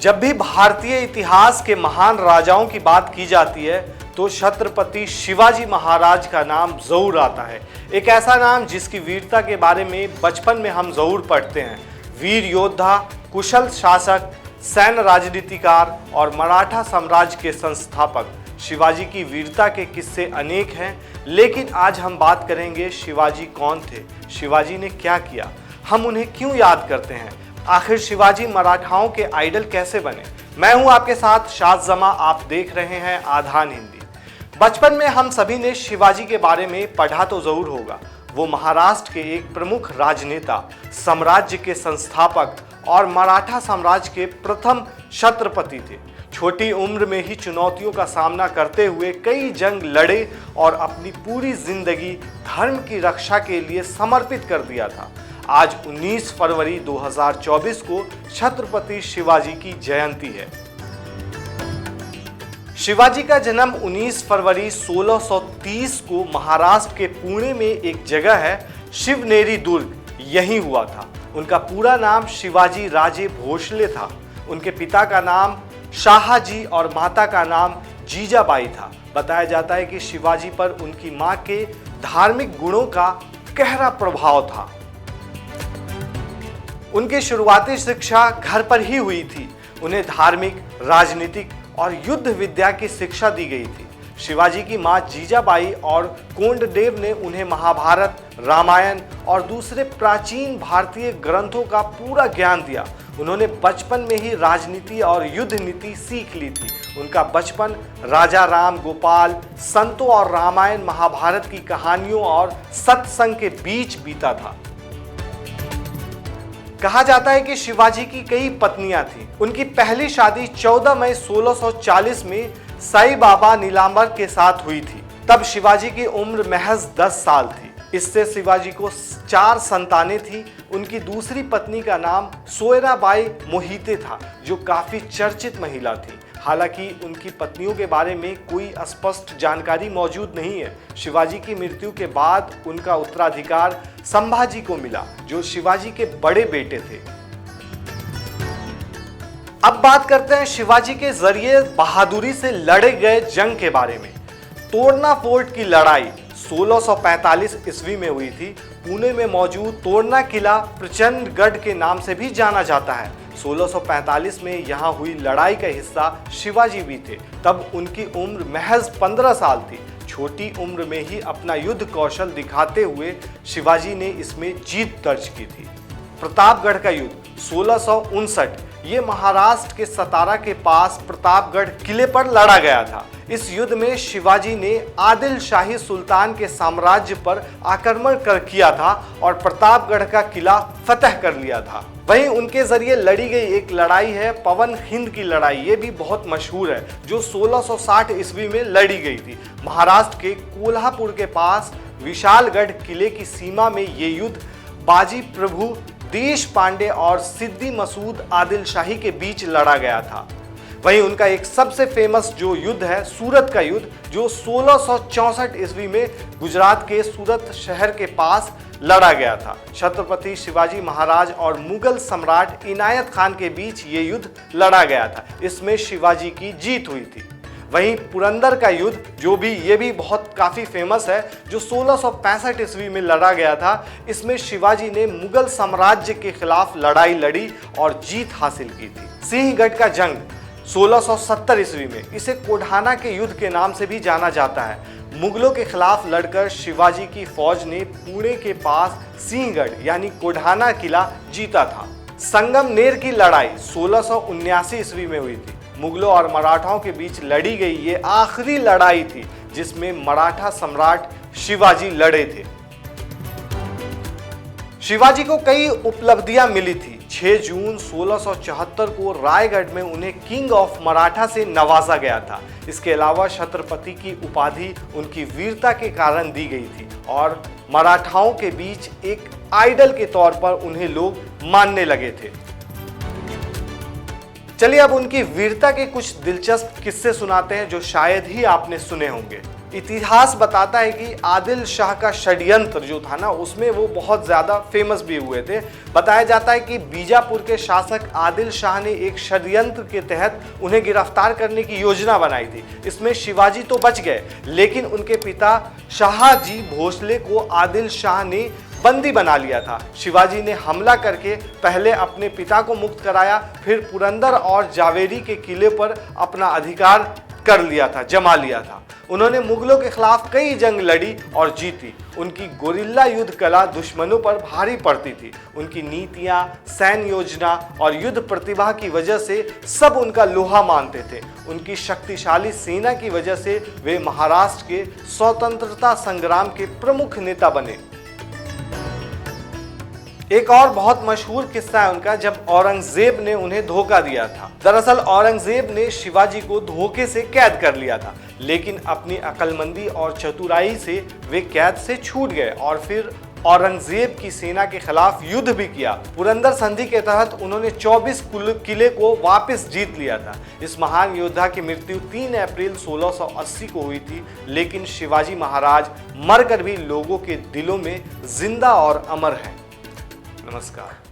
जब भी भारतीय इतिहास के महान राजाओं की बात की जाती है तो छत्रपति शिवाजी महाराज का नाम जरूर आता है। एक ऐसा नाम जिसकी वीरता के बारे में बचपन में हम जरूर पढ़ते हैं। वीर योद्धा, कुशल शासक, सैन्य राजनीतिकार और मराठा साम्राज्य के संस्थापक। शिवाजी की वीरता के किस्से अनेक हैं, लेकिन आज हम बात करेंगे शिवाजी कौन थे, शिवाजी ने क्या किया, हम उन्हें क्यों याद करते हैं, आखिर शिवाजी मराठाओं के आइडल कैसे बने। मैं हूं आपके साथ शाहजमा, आप देख रहे हैं आधान हिंदी। बचपन में हम सभी ने शिवाजी के बारे में पढ़ा तो जरूर होगा। वो महाराष्ट्र के एक प्रमुख राजनेता, साम्राज्य के संस्थापक और मराठा साम्राज्य के प्रथम छत्रपति थे। छोटी उम्र में ही चुनौतियों का सामना करते हुए कई जंग लड़े और अपनी पूरी जिंदगी धर्म की रक्षा के लिए समर्पित कर दिया था। आज 19 फरवरी 2024 को छत्रपति शिवाजी की जयंती है। शिवाजी का जन्म 19 फरवरी 1630 को महाराष्ट्र के पुणे में एक जगह है शिवनेरी दुर्ग, यहीं हुआ था। उनका पूरा नाम शिवाजी राजे भोसले था। उनके पिता का नाम शाहजी और माता का नाम जीजाबाई था। बताया जाता है कि शिवाजी पर उनकी मां के धार्मिक गुणों का गहरा प्रभाव था। उनकी शुरुआती शिक्षा घर पर ही हुई थी। उन्हें धार्मिक, राजनीतिक और युद्ध विद्या की शिक्षा दी गई थी। शिवाजी की मां जीजाबाई और कोंडदेव ने उन्हें महाभारत, रामायण और दूसरे प्राचीन भारतीय ग्रंथों का पूरा ज्ञान दिया। उन्होंने बचपन में ही राजनीति और युद्ध नीति सीख ली थी। उनका बचपन राजा राम गोपाल, संतों और रामायण महाभारत की कहानियों और सत्संग के बीच बीता था। कहा जाता है कि शिवाजी की कई पत्नियां थीं। उनकी पहली शादी 14 मई 1640 में साई बाबा नीलांबर के साथ हुई थी। तब शिवाजी की उम्र महज 10 साल थी। इससे शिवाजी को 4 संतानें थी। उनकी दूसरी पत्नी का नाम सोयराबाई मोहिते था, जो काफी चर्चित महिला थी। हालांकि उनकी पत्नियों के बारे में कोई स्पष्ट जानकारी मौजूद नहीं है। शिवाजी की मृत्यु के बाद उनका उत्तराधिकार संभाजी को मिला, जो शिवाजी के बड़े बेटे थे। अब बात करते हैं शिवाजी के जरिए बहादुरी से लड़े गए जंग के बारे में। तोरना फोर्ट की लड़ाई 1645 ईस्वी में हुई थी। पुणे में मौजूद तोरना किला प्रचंडगढ़ के नाम से भी जाना जाता है। 1645 में यहाँ हुई लड़ाई का हिस्सा शिवाजी भी थे। तब उनकी उम्र महज 15 साल थी। छोटी उम्र में ही अपना युद्ध कौशल दिखाते हुए शिवाजी ने इसमें जीत दर्ज की थी। प्रतापगढ़ का युद्ध 1659 ये महाराष्ट्र के सतारा के पास प्रतापगढ़ किले पर लड़ा गया था। इस युद्ध में शिवाजी ने आदिल शाही सुल्तान के साम्राज्य पर आक्रमण किया था और प्रतापगढ़ का किला फतह कर लिया था। वहीं उनके जरिए लड़ी गई एक लड़ाई है पवन हिंद की लड़ाई। ये भी बहुत मशहूर है, जो 1660 ईस्वी में लड़ी गई थी। महाराष्ट्र के कोल्हापुर के पास विशालगढ़ किले की सीमा में ये युद्ध बाजी प्रभु देश पांडे और सिद्दी मसूद आदिल शाही के बीच लड़ा गया था। वहीं उनका एक सबसे फेमस जो युद्ध है सूरत का युद्ध, जो 1664 ईस्वी में गुजरात के सूरत शहर के पास लड़ा गया था। छत्रपति शिवाजी महाराज और मुगल सम्राट इनायत खान के बीच ये युद्ध लड़ा गया था। इसमें शिवाजी की जीत हुई थी। वहीं पुरंदर का युद्ध, जो भी ये भी बहुत काफ़ी फेमस है, जो 1665 ईस्वी में लड़ा गया था। इसमें शिवाजी ने मुगल साम्राज्य के खिलाफ लड़ाई लड़ी और जीत हासिल की थी। सिंहगढ़ का जंग 1670 ईस्वी में, इसे कोढाना के युद्ध के नाम से भी जाना जाता है। मुगलों के खिलाफ लड़कर शिवाजी की फौज ने पुणे के पास सिंहगढ़ यानी कोढाना किला जीता था। संगमनेर की लड़ाई 1679 ईस्वी में हुई थी। मुगलों और मराठाओं के बीच लड़ी गई ये आखिरी लड़ाई थी जिसमें मराठा सम्राट शिवाजी लड़े थे। शिवाजी को कई उपलब्धियां मिली थी। 6 जून 1674 को रायगढ़ में उन्हें किंग ऑफ मराठा से नवाजा गया था। इसके अलावा छत्रपति की उपाधि उनकी वीरता के कारण दी गई थी और मराठाओं के बीच एक आइडल के तौर पर उन्हें लोग मानने लगे थे। चलिए अब उनकी वीरता के कुछ दिलचस्प किस्से सुनाते हैं जो शायद ही आपने सुने होंगे। इतिहास बताता है कि आदिल शाह का षड्यंत्र जो था ना, उसमें वो बहुत ज़्यादा फेमस भी हुए थे। बताया जाता है कि बीजापुर के शासक आदिल शाह ने एक षड्यंत्र के तहत उन्हें गिरफ्तार करने की योजना बनाई थी। इसमें शिवाजी तो बच गए, लेकिन उनके पिता शाहजी भोसले को आदिल शाह ने बंदी बना लिया था। शिवाजी ने हमला करके पहले अपने पिता को मुक्त कराया, फिर पुरंदर और जावेरी के किले पर अपना अधिकार कर लिया था, जमा लिया था। उन्होंने मुगलों के खिलाफ कई जंग लड़ी और जीती। उनकी गोरिल्ला युद्ध कला दुश्मनों पर भारी पड़ती थी। उनकी नीतियां, सैन्य योजना और युद्ध प्रतिभा की वजह से सब उनका लोहा मानते थे। उनकी शक्तिशाली सेना की वजह से वे महाराष्ट्र के स्वतंत्रता संग्राम के प्रमुख नेता बने। एक और बहुत मशहूर किस्सा है उनका, जब औरंगजेब ने उन्हें धोखा दिया था। दरअसल औरंगजेब ने शिवाजी को धोखे से कैद कर लिया था, लेकिन अपनी अक्लमंदी और चतुराई से वे कैद से छूट गए और फिर औरंगजेब की सेना के खिलाफ युद्ध भी किया। पुरंदर संधि के तहत उन्होंने 24 किले को वापस जीत लिया था। इस महान योद्धा की मृत्यु 3 अप्रैल 1680 को हुई थी, लेकिन शिवाजी महाराज मरकर भी लोगों के दिलों में जिंदा और अमर हैं। नमस्कार।